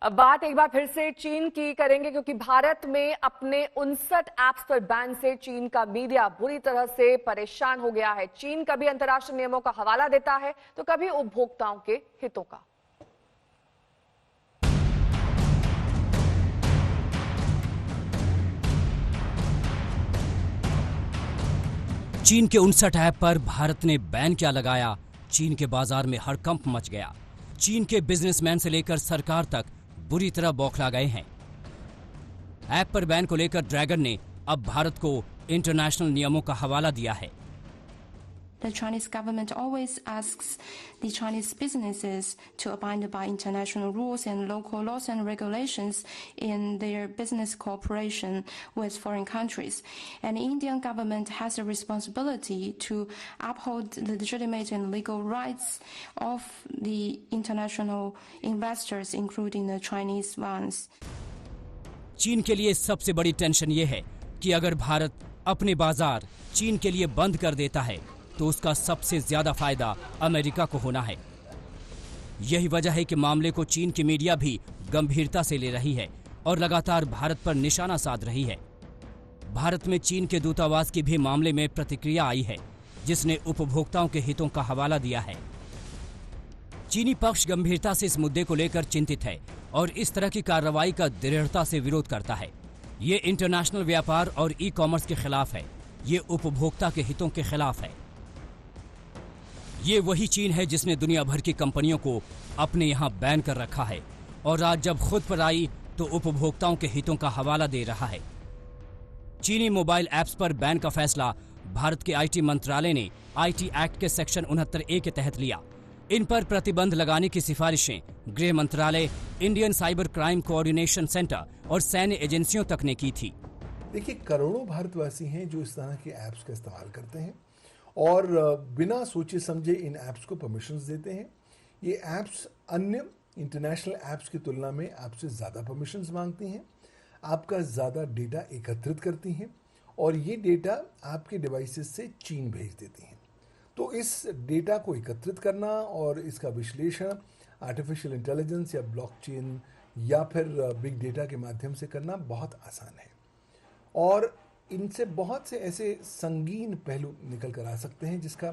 अब बात एक बार फिर से चीन की करेंगे, क्योंकि भारत में अपने 59 ऐप्स पर बैन से चीन का मीडिया बुरी तरह से परेशान हो गया है। चीन कभी अंतर्राष्ट्रीय नियमों का हवाला देता है तो कभी उपभोक्ताओं के हितों का। चीन के 59 ऐप पर भारत ने बैन क्या लगाया, चीन के बाजार में हड़कंप मच गया। चीन के बिजनेसमैन से लेकर सरकार तक बुरी तरह बौखला गए हैं। ऐप पर बैन को लेकर ड्रैगन ने अब भारत को इंटरनेशनल नियमों का हवाला दिया है। The Chinese government always asks the Chinese businesses to abide by international rules and local laws and regulations in their business cooperation with foreign countries. And the Indian government has a responsibility to uphold the legitimate and legal rights of the international investors, including the Chinese ones. चीन के लिए सबसे बड़ी tension ये है कि अगर भारत अपने बाजार चीन के लिए बंद कर देता है तो उसका सबसे ज्यादा फायदा अमेरिका को होना है। यही वजह है कि मामले को चीन की मीडिया भी गंभीरता से ले रही है और लगातार भारत पर निशाना साध रही है। भारत में चीन के दूतावास की भी मामले में प्रतिक्रिया आई है, जिसने उपभोक्ताओं के हितों का हवाला दिया है। चीनी पक्ष गंभीरता से इस मुद्दे को लेकर चिंतित है और इस तरह की कार्रवाई का दृढ़ता से विरोध करता है। ये इंटरनेशनल व्यापार और ई कॉमर्स के खिलाफ है, ये उपभोक्ता के हितों के खिलाफ है। ये वही चीन है जिसने दुनिया भर की कंपनियों को अपने यहाँ बैन कर रखा है और आज जब खुद पर आई तो उपभोक्ताओं के हितों का हवाला दे रहा है। चीनी मोबाइल ऐप्स पर बैन का फैसला भारत के आईटी मंत्रालय ने आईटी एक्ट के सेक्शन 69A के तहत लिया। इन पर प्रतिबंध लगाने की सिफारिशें गृह मंत्रालय, Indian cyber crime coordination centre और सैन्य एजेंसियों तक ने की थी। देखिए, करोड़ों भारतवासी हैं जो इस तरह के ऐप्स का इस्तेमाल करते हैं और बिना सोचे समझे इन ऐप्स को परमिशंस देते हैं। ये ऐप्स अन्य इंटरनेशनल ऐप्स की तुलना में आपसे ज़्यादा परमिशंस मांगती हैं, आपका ज़्यादा डेटा एकत्रित करती हैं और ये डेटा आपके डिवाइसेस से चीन भेज देती हैं। तो इस डेटा को एकत्रित करना और इसका विश्लेषण आर्टिफिशियल इंटेलिजेंस या ब्लॉकचेन या फिर बिग डेटा के माध्यम से करना बहुत आसान है और इनसे बहुत से ऐसे संगीन पहलू निकल कर आ सकते हैं जिसका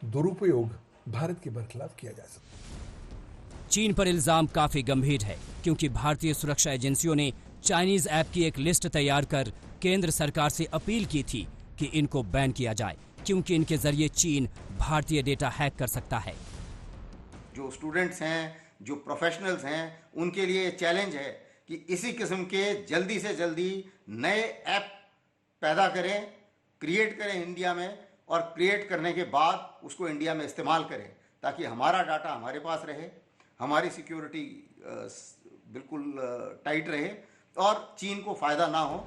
दुरुपयोग भारत के बरखिलाफ किया जा सकता है। चीन पर इल्जाम काफी गंभीर है, क्योंकि भारतीय सुरक्षा एजेंसियों ने चाइनीज ऐप की एक लिस्ट तैयार कर केंद्र सरकार से अपील की थी कि इनको बैन किया जाए, क्योंकि इनके जरिए चीन भारतीय डेटा हैक कर सकता है। जो स्टूडेंट्स हैं, जो प्रोफेशनल्स हैं, उनके लिए चैलेंज है कि इसी किस्म के जल्दी से जल्दी नए ऐप पैदा करें, क्रिएट करें इंडिया में और क्रिएट करने के बाद उसको इंडिया में इस्तेमाल करें ताकि हमारा डाटा हमारे पास रहे, हमारी सिक्योरिटी बिल्कुल टाइट रहे और चीन को फायदा ना हो।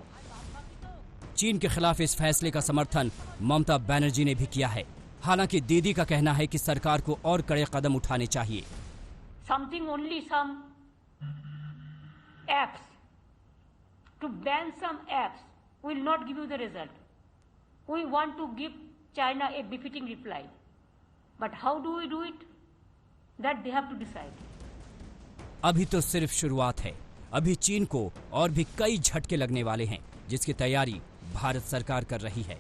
चीन के खिलाफ इस फैसले का समर्थन ममता बनर्जी ने भी किया है। हालांकि दीदी का कहना है कि सरकार को और कड़े कदम उठाने चाहिए। Something only some apps to ban some apps will not give you the result. We want to give China a befitting reply. But how do we do it? That they have to decide. अभी तो सिर्फ शुरुआत है। अभी चीन को और भी कई झटके लगने वाले हैं, जिसकी तैयारी भारत सरकार कर रही है।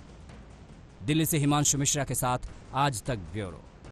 दिल्ली से हिमांशु मिश्रा के साथ आज तक ब्यूरो।